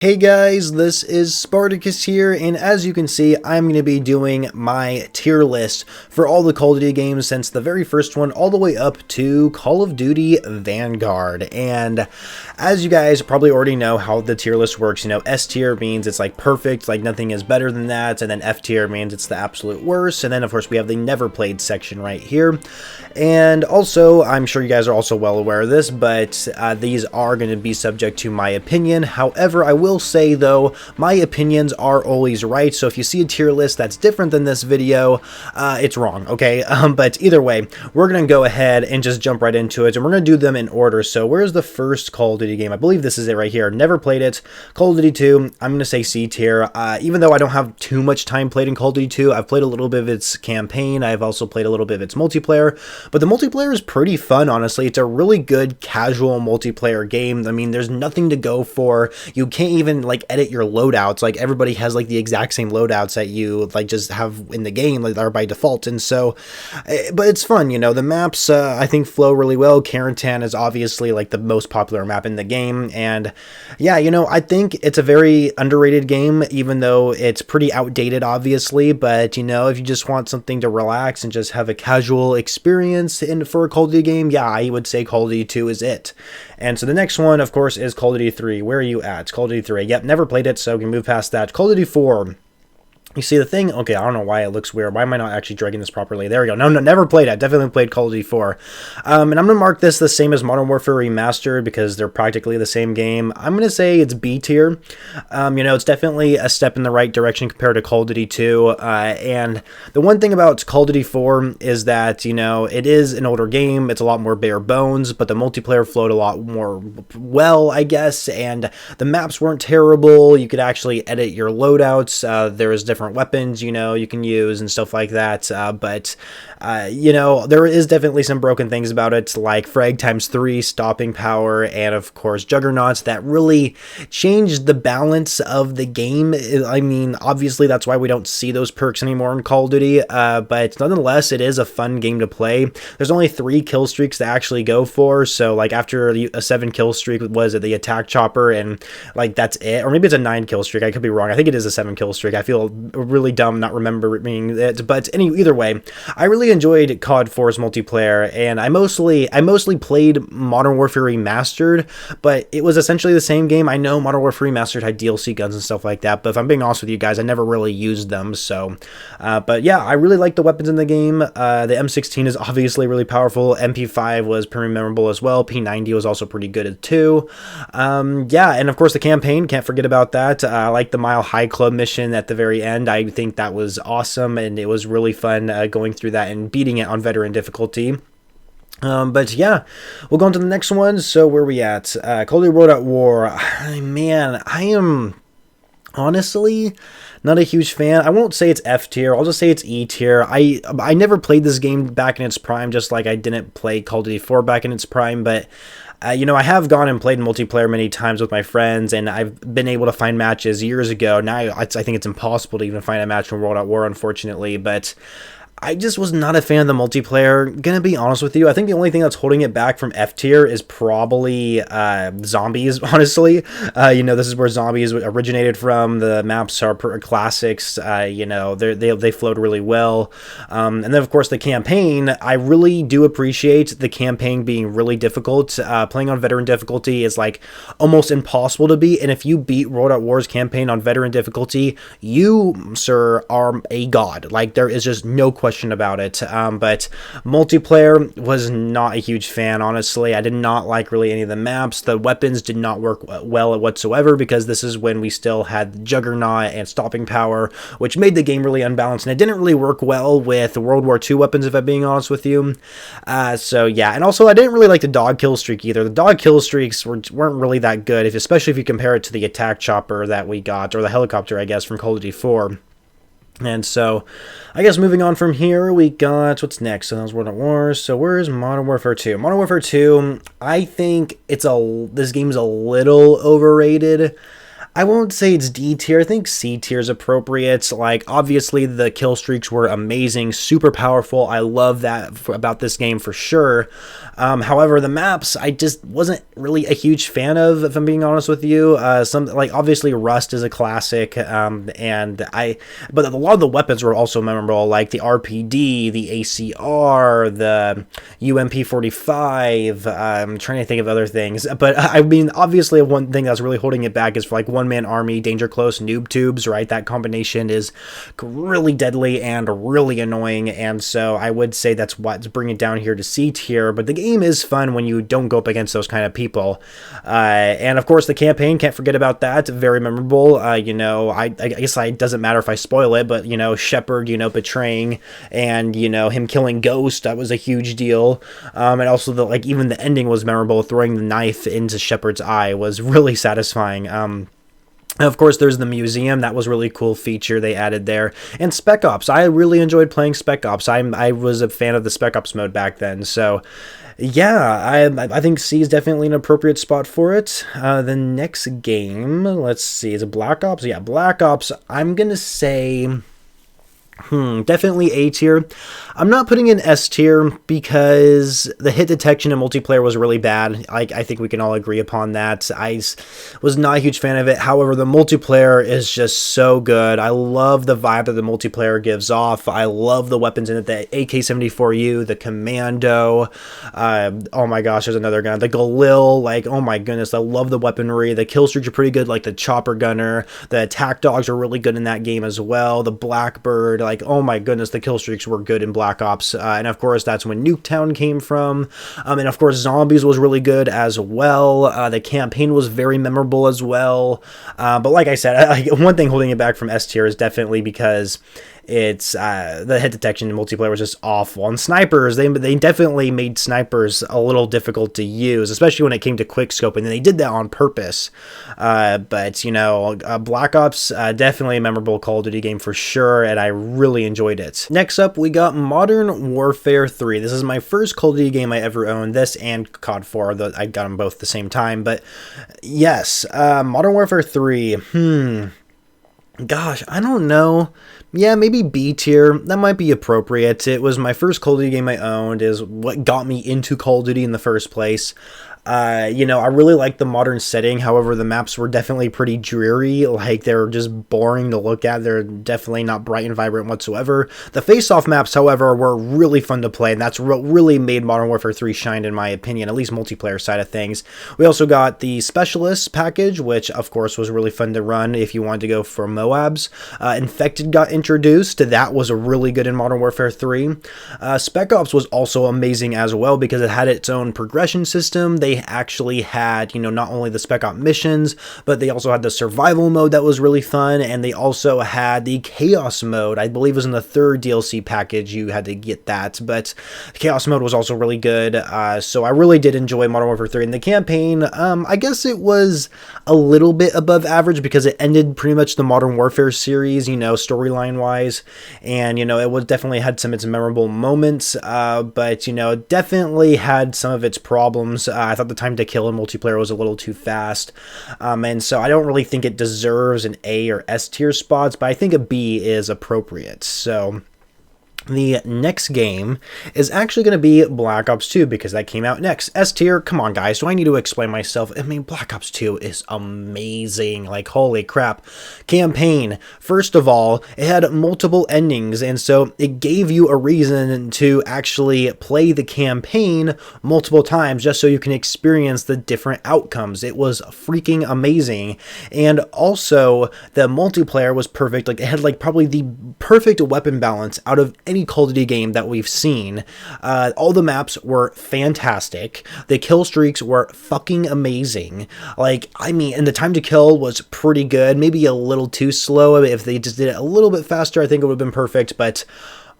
Hey guys, this is Spartacus here, and as you can see, I'm going to be doing my tier list for all the Call of Duty games since the very first one all the way up to Call of Duty Vanguard. And as you guys probably already know how the tier list works, you know, S tier means it's like perfect, like nothing is better than that, and then F tier means it's the absolute worst, and then of course we have the never played section right here. And also, I'm sure you guys are also well aware of this, but these are going to be subject to my opinion. However, I will say though, my opinions are always right, so if you see a tier list that's different than this video, it's wrong, okay? But either way, we're going to go ahead and just jump right into it, and we're going to do them in order. So where's the first Call of Duty game? I believe this is it right here. Never played it. Call of Duty 2, I'm going to say C tier. Even though I don't have too much time played in Call of Duty 2, I've played a little bit of its campaign, I've also played a little bit of its multiplayer, but the multiplayer is pretty fun, honestly. It's a really good casual multiplayer game. I mean, there's nothing to go for. You can't even like edit your loadouts. Like everybody has like the exact same loadouts that you like just have in the game, like are by default. And so, but it's fun, you know. The maps I think flow really well. Carentan is obviously like the most popular map in the game, and yeah, you know, I think it's a very underrated game, even though it's pretty outdated, obviously. But you know, if you just want something to relax and just have a casual experience for a Call of Duty game, yeah, I would say Call of Duty 2 is it. And so the next one, of course, is Call of Duty 3. Where are you at? Call of Duty 3. Yep, never played it, so we can move past that. Call of Duty 4. You see the thing? Okay, I don't know why it looks weird. Why am I not actually dragging this properly? There we go. No, never played it. Definitely played Call of Duty 4. And I'm going to mark this the same as Modern Warfare Remastered because they're practically the same game. I'm going to say it's B tier. You know, it's definitely a step in the right direction compared to Call of Duty 2. And the one thing about Call of Duty 4 is that, you know, it is an older game. It's a lot more bare bones, but the multiplayer flowed a lot more well, I guess. And the maps weren't terrible. You could actually edit your loadouts. There was different weapons, you know, you can use and stuff like that, but you know, there is definitely some broken things about it, like frag times 3, stopping power, and of course juggernauts that really changed the balance of the game. I mean, obviously that's why we don't see those perks anymore in Call of Duty, but nonetheless it is a fun game to play. There's only 3 kill streaks to actually go for, so like after a 7 kill streak was at the attack chopper, and like that's it, or maybe it's a 9 kill streak, I could be wrong. I think it is a 7 kill streak. I feel really dumb not remembering it, but either way, I really enjoyed COD 4's multiplayer, and I mostly played Modern Warfare Remastered, but it was essentially the same game. I know Modern Warfare Remastered had DLC guns and stuff like that, but if I'm being honest with you guys, I never really used them, so but yeah, I really like the weapons in the game. The M16 is obviously really powerful. MP5 was pretty memorable as well. P90 was also pretty good too. Yeah, and of course the campaign, can't forget about that. I like the Mile High Club mission at the very end. I think that was awesome, and it was really fun going through that and beating it on veteran difficulty. But yeah, we'll go on to the next one. So where are we at? Call of Duty World at War. Man, I am honestly not a huge fan. I won't say it's F tier. I'll just say it's E tier. I never played this game back in its prime, just like I didn't play Call of Duty 4 back in its prime, but you know, I have gone and played multiplayer many times with my friends, and I've been able to find matches years ago. Now, I think it's impossible to even find a match from World at War, unfortunately, but I just was not a fan of the multiplayer. Gonna be honest with you, I think the only thing that's holding it back from F tier is probably zombies, honestly. You know, this is where zombies originated from. The maps are classics. You know, they flowed really well. And then, of course, the campaign. I really do appreciate the campaign being really difficult. Playing on veteran difficulty is like almost impossible to beat. And if you beat World at War's campaign on veteran difficulty, you, sir, are a god. Like, there is just no question about it. But multiplayer was not a huge fan, honestly. I did not like really any of the maps. The weapons did not work well whatsoever, because this is when we still had Juggernaut and stopping power, which made the game really unbalanced, and it didn't really work well with World War II weapons, if I'm being honest with you. So yeah, and also I didn't really like the dog kill streak either. The dog kill streaks weren't really that good, especially if you compare it to the attack chopper that we got, or the helicopter, I guess, from Call of Duty 4. And so, I guess moving on from here, we got, what's next? So that was World at War. So where's Modern Warfare 2? Modern Warfare 2, I think this game is a little overrated. I won't say it's D tier. I think C tier is appropriate. Like, obviously, the kill streaks were amazing, super powerful. I love that about this game for sure. However, the maps, I just wasn't really a huge fan of, if I'm being honest with you. Like, obviously, Rust is a classic, but a lot of the weapons were also memorable, like the RPD, the ACR, the UMP-45. I'm trying to think of other things, but I mean, obviously, one thing that's really holding it back is for like one-man army, danger close, noob tubes, right? That combination is really deadly and really annoying, and so I would say that's what's bringing it down here to C tier, but the game is fun when you don't go up against those kind of people. And of course, the campaign, can't forget about that, very memorable. You know, I guess it doesn't matter if I spoil it, but, you know, Shepard, you know, betraying, and, you know, him killing Ghost, that was a huge deal. And also, even the ending was memorable, throwing the knife into Shepard's eye was really satisfying. Of course, there's the museum. That was a really cool feature they added there. And Spec Ops. I really enjoyed playing Spec Ops. I was a fan of the Spec Ops mode back then. So, yeah, I think C is definitely an appropriate spot for it. The next game, let's see, is it Black Ops? Yeah, Black Ops. I'm going to say... definitely A tier. I'm not putting in S tier because the hit detection in multiplayer was really bad. I think we can all agree upon that. I was not a huge fan of it. However, the multiplayer is just so good. I love the vibe that the multiplayer gives off. I love the weapons in it. The AK-74U, the Commando. Oh my gosh, there's another gun. The Galil. Like, oh my goodness, I love the weaponry. The kill streaks are pretty good, like the Chopper Gunner. The attack dogs are really good in that game as well. The Blackbird. Like, oh my goodness, the kill streaks were good in Black Ops, and of course that's when Nuketown came from, and of course Zombies was really good as well. The campaign was very memorable as well, but like I said, one thing holding it back from S tier is definitely because it's the hit detection in multiplayer was just awful. And snipers, they definitely made snipers a little difficult to use, especially when it came to quickscope, and they did that on purpose. But you know, Black Ops, definitely a memorable Call of Duty game for sure, and I really enjoyed it. Next up, we got Modern Warfare 3. This is my first Call of Duty game I ever owned. This and COD 4, though I got them both at the same time. But yes, Modern Warfare 3. Gosh, I don't know. Yeah, maybe B tier. That might be appropriate. It was my first Call of Duty game I owned, is what got me into Call of Duty in the first place. You know, I really like the modern setting. However, the maps were definitely pretty dreary. Like, they're just boring to look at. They're definitely not bright and vibrant whatsoever. The face-off maps, however, were really fun to play, and that's what really made Modern Warfare 3 shine, in my opinion, at least multiplayer side of things. We also got the Specialist package, which, of course, was really fun to run if you wanted to go for MOABs. Infected got introduced. That was really good in Modern Warfare 3. Spec Ops was also amazing as well because it had its own progression system. They actually had, you know, not only the Spec Ops missions, but they also had the survival mode that was really fun, and they also had the Chaos mode. I believe it was in the third DLC package you had to get that, but the Chaos mode was also really good, so I really did enjoy Modern Warfare 3. And the campaign, I guess it was a little bit above average because it ended pretty much the Modern Warfare series, you know, storyline-wise, and, you know, it was definitely had some of its memorable moments, but, you know, definitely had some of its problems. I thought the time to kill in multiplayer was a little too fast, and so I don't really think it deserves an A or S tier spots, but I think a B is appropriate. So the next game is actually going to be Black Ops 2 because that came out next. S tier, come on guys, do I need to explain myself? I mean, Black Ops 2 is amazing, like holy crap. Campaign, first of all, it had multiple endings, and so it gave you a reason to actually play the campaign multiple times just so you can experience the different outcomes. It was freaking amazing, and also the multiplayer was perfect. Like, it had like probably the perfect weapon balance out of any Call of Duty game that we've seen. All the maps were fantastic. The kill streaks were fucking amazing. Like, I mean, and the time to kill was pretty good. Maybe a little too slow. If they just did it a little bit faster, I think it would have been perfect, but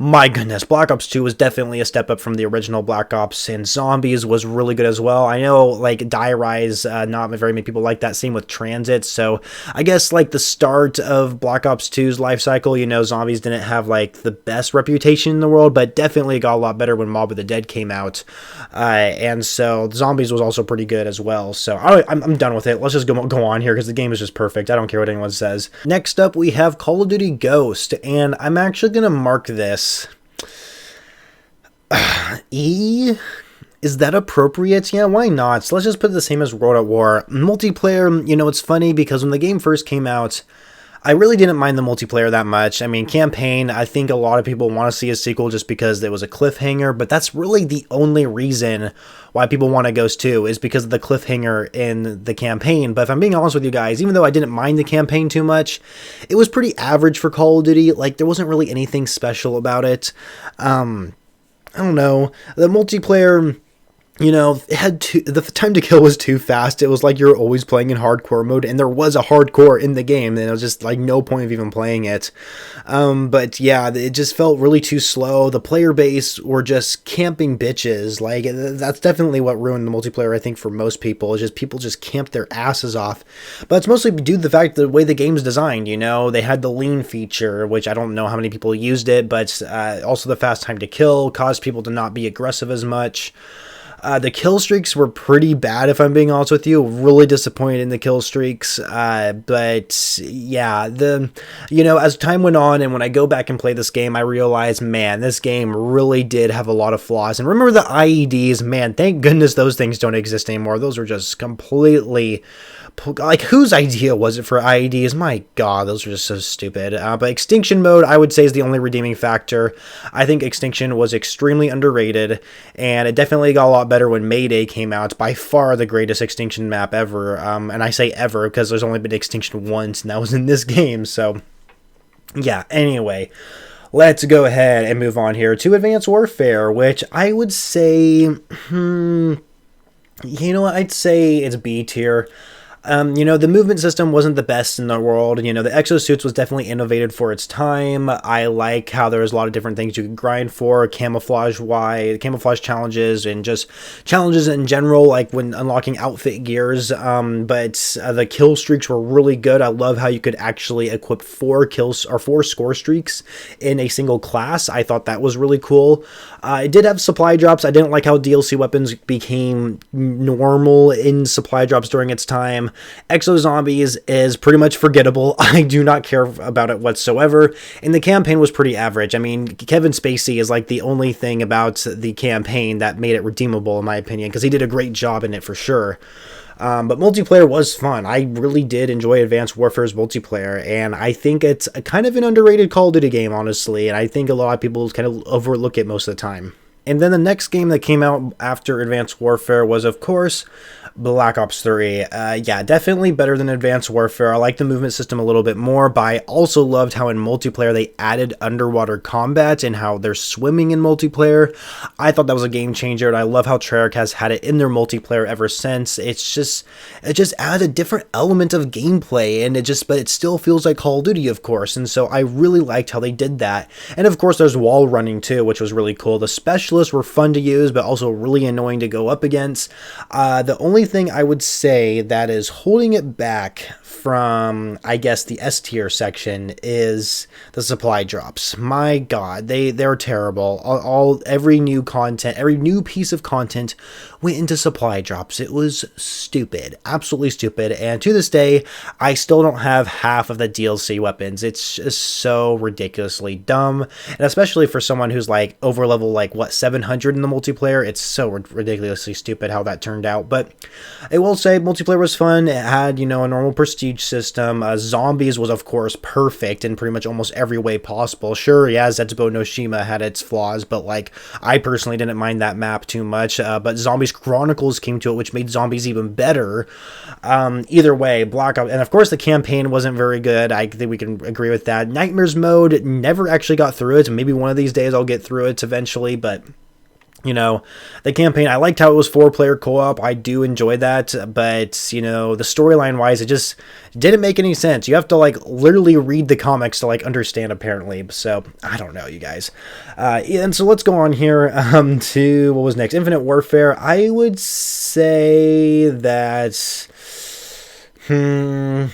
My goodness, Black Ops 2 was definitely a step up from the original Black Ops, and Zombies was really good as well. I know, like, Die Rise, not very many people like that, same with Transit, so I guess, like, the start of Black Ops 2's life cycle, you know, Zombies didn't have, like, the best reputation in the world, but definitely got a lot better when Mob of the Dead came out, and so Zombies was also pretty good as well, so I'm done with it. Let's just go on here, because the game is just perfect. I don't care what anyone says. Next up, we have Call of Duty Ghost, and I'm actually going to mark this E? Is that appropriate? Yeah, why not? So let's just put it the same as World at War. Multiplayer, you know, it's funny because when the game first came out, I really didn't mind the multiplayer that much. I mean, campaign, I think a lot of people want to see a sequel just because there was a cliffhanger, but that's really the only reason why people want a Ghost 2 is because of the cliffhanger in the campaign. But if I'm being honest with you guys, even though I didn't mind the campaign too much, it was pretty average for Call of Duty. Like, there wasn't really anything special about it. I don't know. The multiplayer, you know, it had the time to kill was too fast. It was like you're always playing in hardcore mode, and there was a hardcore in the game, and it was just like no point of even playing it. But yeah, it just felt really too slow. The player base were just camping bitches. Like, that's definitely what ruined the multiplayer, I think, for most people. It's just people just camped their asses off. But it's mostly due to the fact that the way the game's designed, you know, they had the lean feature, which I don't know how many people used it, but also the fast time to kill caused people to not be aggressive as much. The kill streaks were pretty bad, if I'm being honest with you. Really disappointed in the kill streaks. But yeah, you know, as time went on and when I go back and play this game, I realized, man, this game really did have a lot of flaws. And remember the IEDs, man, thank goodness those things don't exist anymore. Those were just completely, like, whose idea was it for IEDs? My God, those are just so stupid. But extinction mode, I would say, is the only redeeming factor. I think extinction was extremely underrated, and it definitely got a lot better when Mayday came out. It's by far the greatest extinction map ever. And I say ever because there's only been extinction once, and that was in this game. So yeah, anyway, let's go ahead and move on here to Advanced Warfare, which I would say, you know what, I'd say it's B tier. You know, the movement system wasn't the best in the world. You know, the exosuits was definitely innovated for its time. I like how there was a lot of different things you could grind for, camouflage challenges, and just challenges in general, like when unlocking outfit gears. But the kill streaks were really good. I love how you could actually equip 4 score streaks in a single class. I thought that was really cool. It did have supply drops. I didn't like how DLC weapons became normal in supply drops during its time. Exo Zombies is pretty much forgettable. I do not care about it whatsoever. And the campaign was pretty average. I mean, Kevin Spacey is like the only thing about the campaign that made it redeemable, in my opinion, because he did a great job in it for sure. But multiplayer was fun. I really did enjoy Advanced Warfare's multiplayer, and I think it's a kind of an underrated Call of Duty game, honestly, and I think a lot of people kind of overlook it most of the time. And then the next game that came out after Advanced Warfare was, of course, Black Ops 3. Yeah, definitely better than Advanced Warfare. I like the movement system a little bit more, but I also loved how in multiplayer they added underwater combat and how they're swimming in multiplayer. I thought that was a game changer, and I love how Treyarch has had it in their multiplayer ever since. It just adds a different element of gameplay, and but it still feels like Call of Duty, of course, and so I really liked how they did that. And of course, there's wall running too, which was really cool. The specialists were fun to use, but also really annoying to go up against. The only thing I would say that is holding it back from, I guess, the S tier section is the supply drops. My God, they're terrible. Every new piece of content went into supply drops. It was stupid, absolutely stupid. And to this day, I still don't have half of the DLC weapons. It's just so ridiculously dumb, and especially for someone who's like over level, like what, 700 in the multiplayer. It's so ridiculously stupid how that turned out. But I will say multiplayer was fun. It had, you know, a normal prestige system. Zombies was, of course, perfect in pretty much almost every way possible. Sure, yeah, Zetsubo no Shima had its flaws, but like I personally didn't mind that map too much. But Zombies Chronicles came to it, which made Zombies even better. Either way, Black Ops, and of course the campaign wasn't very good. I think we can agree with that. Nightmares mode never actually got through it, and maybe one of these days I'll get through it eventually, but You know, the campaign, I liked how it was 4-player co-op. I do enjoy that, but, you know, the storyline wise, it just didn't make any sense. You have to, like, literally read the comics to, like, understand, apparently. So, I don't know, you guys. And so let's go on here to, what was next? Infinite Warfare. I would say that, I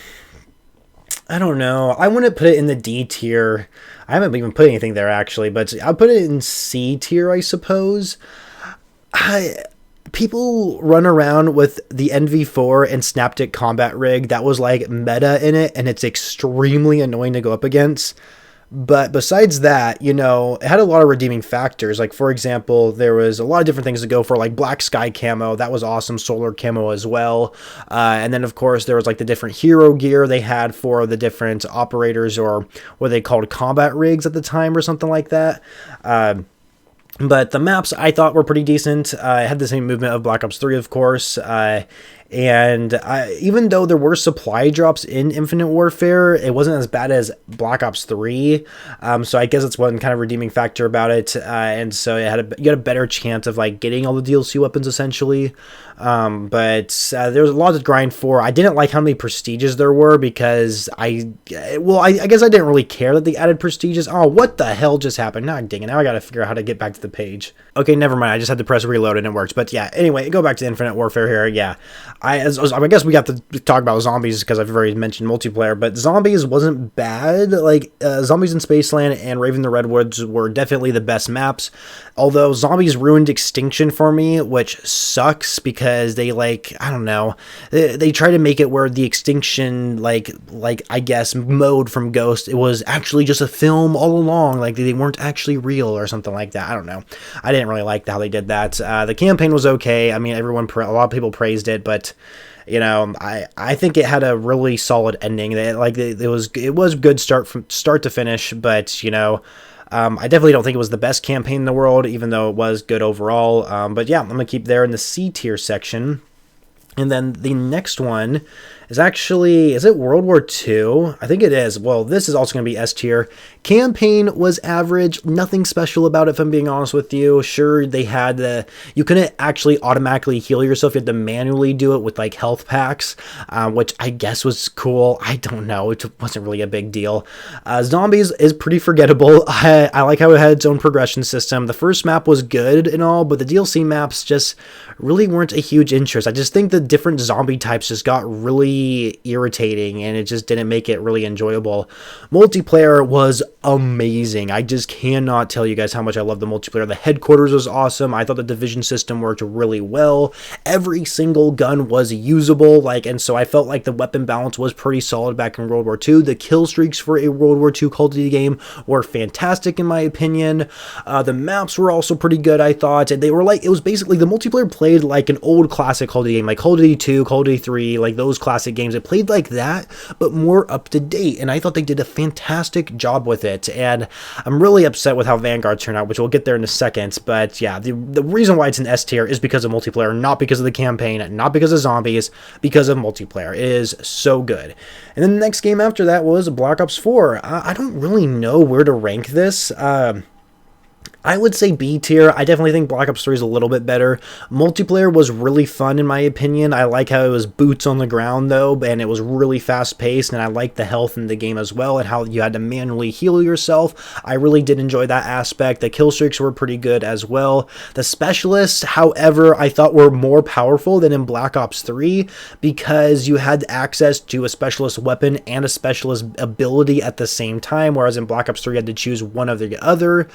don't know. I wouldn't put it in the D tier. I haven't even put anything there, actually, but I'll put it in C tier, I suppose. People run around with the NV4 and Snaptic combat rig that was, like, meta in it, and it's extremely annoying to go up against. But besides that, you know, it had a lot of redeeming factors. Like, for example, there was a lot of different things to go for, like black sky camo. That was awesome. Solar camo as well. And then, of course, there was, like, the different hero gear they had for the different operators, or what they called combat rigs at the time or something like that. But the maps I thought were pretty decent. It had the same movement of Black Ops 3, of course. And even though there were supply drops in Infinite Warfare, it wasn't as bad as Black Ops 3. So I guess that's one kind of redeeming factor about it. And so you had a better chance of, like, getting all the DLC weapons, essentially. But there was a lot to grind for. I didn't like how many prestiges there were, because I guess I didn't really care that they added prestiges. Oh, what the hell just happened? Now, dang it, now I gotta figure out how to get back to the page. Okay, never mind. I just had to press reload and it works. But yeah, anyway, go back to Infinite Warfare here. Yeah, I guess we got to talk about zombies because I've already mentioned multiplayer, but zombies wasn't bad. Like, Zombies in Spaceland and Raven the Redwoods were definitely the best maps. Although zombies ruined Extinction for me, which sucks because they, like, I don't know, they try to make it where the Extinction, like I guess mode from Ghost, it was actually just a film all along. Like, they weren't actually real or something like that. I don't know. I didn't really like how they did that. The campaign was okay. I mean, a lot of people praised it, but, you know, I think it had a really solid ending. It was good from start to finish, but, you know, I definitely don't think it was the best campaign in the world, even though it was good overall. But yeah, I'm gonna keep there in the C tier section. And then the next one is actually, is it World War II? I think it is. Well, this is also going to be S tier. Campaign was average. Nothing special about it, if I'm being honest with you. Sure, they had you couldn't actually automatically heal yourself. You had to manually do it with, like, health packs, which I guess was cool. I don't know. It wasn't really a big deal. Zombies is pretty forgettable. I like how it had its own progression system. The first map was good and all, but the DLC maps just really weren't a huge interest. I just think the different zombie types just got really irritating, and it just didn't make it really enjoyable. Multiplayer was amazing. I just cannot tell you guys how much I love the multiplayer. The headquarters was awesome. I thought the division system worked really well. Every single gun was usable, like, and so I felt like the weapon balance was pretty solid back in World War II. The kill streaks for a World War II Call of Duty game were fantastic in my opinion. The maps were also pretty good, I thought. And they were like, it was basically, the multiplayer played like an old classic Call of Duty game, like Call of Duty 2, Call of Duty 3, like those classic games. It played like that, but more up to date, and I thought they did a fantastic job with it. And I'm really upset with how Vanguard turned out, which we'll get there in a second. But yeah, the reason why it's an S tier is because of multiplayer, not because of the campaign, not because of zombies, because of multiplayer. It is so good. And then the next game after that was Black Ops 4. I don't really know where to rank this. I would say B tier. I definitely think Black Ops 3 is a little bit better. Multiplayer was really fun in my opinion. I like how it was boots on the ground though, and it was really fast paced, and I liked the health in the game as well, and how you had to manually heal yourself. I really did enjoy that aspect. The kill streaks were pretty good as well. The specialists, however, I thought were more powerful than in Black Ops 3 because you had access to a specialist weapon and a specialist ability at the same time, whereas in Black Ops 3 you had to choose one or the other.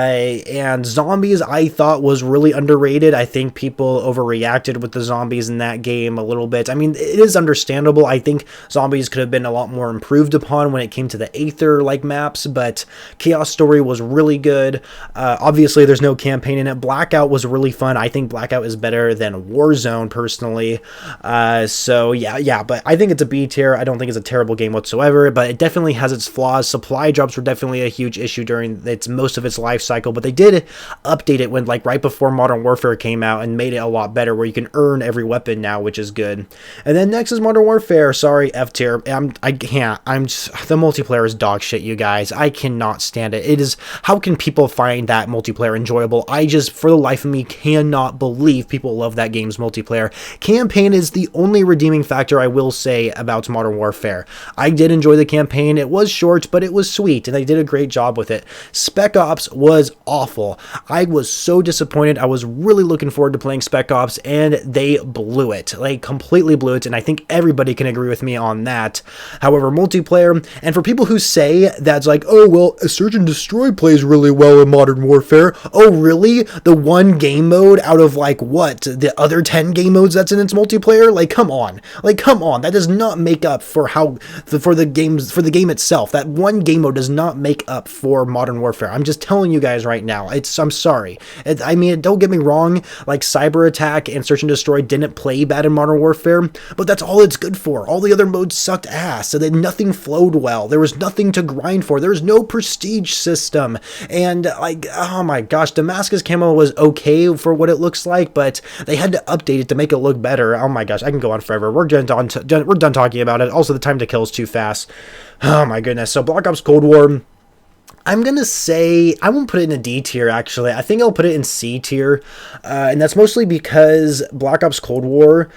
And zombies I thought was really underrated. I think people overreacted with the zombies in that game a little bit. I mean, it is understandable. I think zombies could have been a lot more improved upon when it came to the Aether like maps, but Chaos Story was really good. Obviously there's no campaign in it. Blackout was really fun. I think Blackout is better than Warzone personally. So yeah, but I think it's a B tier. I don't think it's a terrible game whatsoever, but it definitely has its flaws. Supply drops were definitely a huge issue during most of its life cycle. cycle, but they did update it when, like, right before Modern Warfare came out and made it a lot better, where you can earn every weapon now, which is good. And then next is Modern Warfare. Sorry, F tier. I can't. The multiplayer is dog shit, you guys. I cannot stand it. It is, how can people find that multiplayer enjoyable? I just, for the life of me, cannot believe people love that game's multiplayer. Campaign is the only redeeming factor I will say about Modern Warfare. I did enjoy the campaign. It was short, but it was sweet, and they did a great job with it. Spec Ops was awful. I was so disappointed. I was really looking forward to playing Spec Ops, and they blew it. Like, completely blew it, and I think everybody can agree with me on that. However, multiplayer, and for people who say that's like, oh, well, a Search and Destroy plays really well in Modern Warfare. Oh, really? The one game mode out of, like, what? The other 10 game modes that's in its multiplayer? Like, come on. Like, come on. That does not make up for the game itself. That one game mode does not make up for Modern Warfare. I'm just telling you guys right now. I'm sorry. I mean, don't get me wrong. Like, Cyber Attack and Search and Destroy didn't play bad in Modern Warfare, but that's all it's good for. All the other modes sucked ass, so that nothing flowed well. There was nothing to grind for. There was no prestige system, and, like, oh my gosh, Damascus camo was okay for what it looks like, but they had to update it to make it look better. Oh my gosh, I can go on forever. We're done talking about it. Also, the time to kill is too fast. Oh my goodness. So Black Ops Cold War, I'm going to say, I won't put it in a D tier, actually. I think I'll put it in C tier, and that's mostly because Black Ops Cold War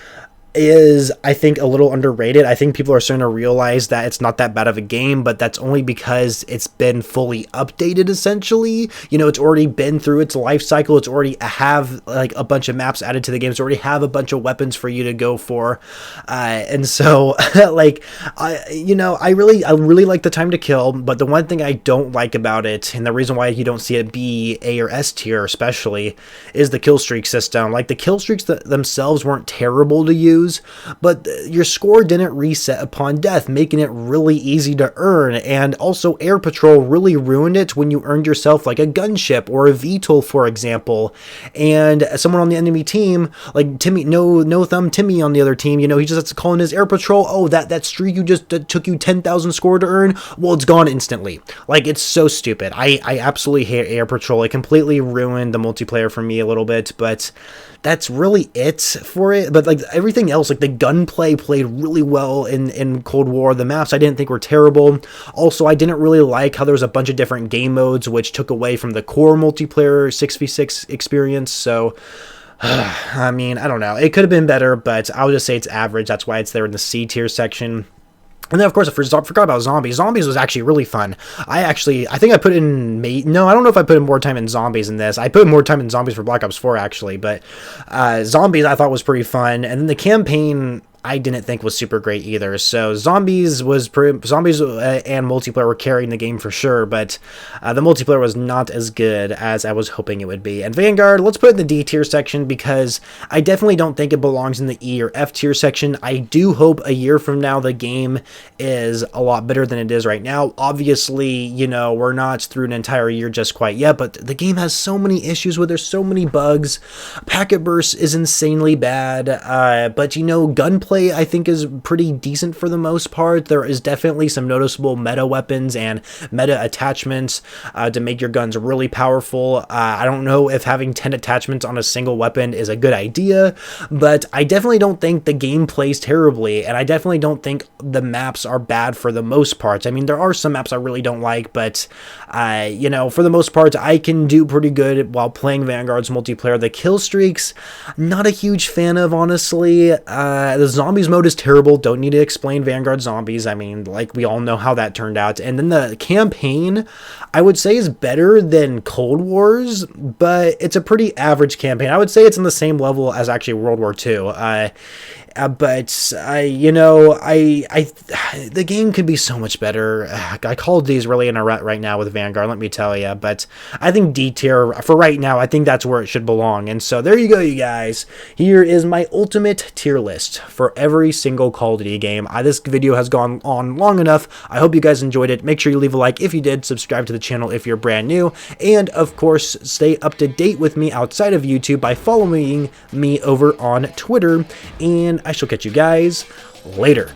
is, I think, a little underrated. I think people are starting to realize that it's not that bad of a game, but that's only because it's been fully updated, essentially. You know, it's already been through its life cycle. It's already have, like, a bunch of maps added to the game. It's already have a bunch of weapons for you to go for. And so, like, I really like the time to kill, but the one thing I don't like about it, and the reason why you don't see it B, A, or S tier especially, is the kill streak system. Like, the kill streaks themselves weren't terrible to use, but your score didn't reset upon death, making it really easy to earn. And also, Air Patrol really ruined it when you earned yourself, like, a gunship or a VTOL, for example, and someone on the enemy team, like Timmy, no thumb Timmy on the other team, you know, he just has to call in his Air Patrol. Oh, that streak that took you 10,000 score to earn, well, it's gone instantly. Like, it's so stupid. I absolutely hate Air Patrol. It completely ruined the multiplayer for me a little bit, but that's really it for it. But, like, everything else, like, the gunplay played really well in Cold War. The maps I didn't think were terrible. Also, I didn't really like how there was a bunch of different game modes, which took away from the core multiplayer 6v6 experience. So, I mean, I don't know. It could have been better, but I'll just say it's average. That's why it's there in the C tier section. And then, of course, I forgot about Zombies. Zombies was actually really fun. I think I put in... No, I don't know if I put in more time in Zombies than this. I put in more time in Zombies for Black Ops 4, actually. But Zombies I thought was pretty fun. And then the campaign I didn't think was super great either. So Zombies and multiplayer were carrying the game for sure, but the multiplayer was not as good as I was hoping it would be. And Vanguard, let's put it in the D tier section, because I definitely don't think it belongs in the E or F tier section. I do hope a year from now the game is a lot better than it is right now. Obviously, you know, we're not through an entire year just quite yet, but the game has so many issues with, there's so many bugs. Packet burst is insanely bad, but, you know, gunplay I think is pretty decent for the most part. There is definitely some noticeable meta weapons and meta attachments to make your guns really powerful. I don't know if having 10 attachments on a single weapon is a good idea, but I definitely don't think the game plays terribly, and I definitely don't think the maps are bad for the most part. I mean, there are some maps I really don't like, but you know, for the most part, I can do pretty good while playing Vanguard's multiplayer. The kill streaks, not a huge fan of, honestly. The Zombies mode is terrible. Don't need to explain Vanguard Zombies. I mean, like, we all know how that turned out. And then the campaign, I would say, is better than Cold War's, but it's a pretty average campaign. I would say it's on the same level as actually World War II. But you know, the game could be so much better. I called these really in a rut right now with Vanguard, let me tell you. But I think D tier for right now. I think that's where it should belong. And so there you go, you guys. Here is my ultimate tier list for every single Call of Duty game. This video has gone on long enough. I hope you guys enjoyed it. Make sure you leave a like if you did. Subscribe to the channel if you're brand new, and of course, stay up to date with me outside of YouTube by following me over on Twitter. And I shall catch you guys later.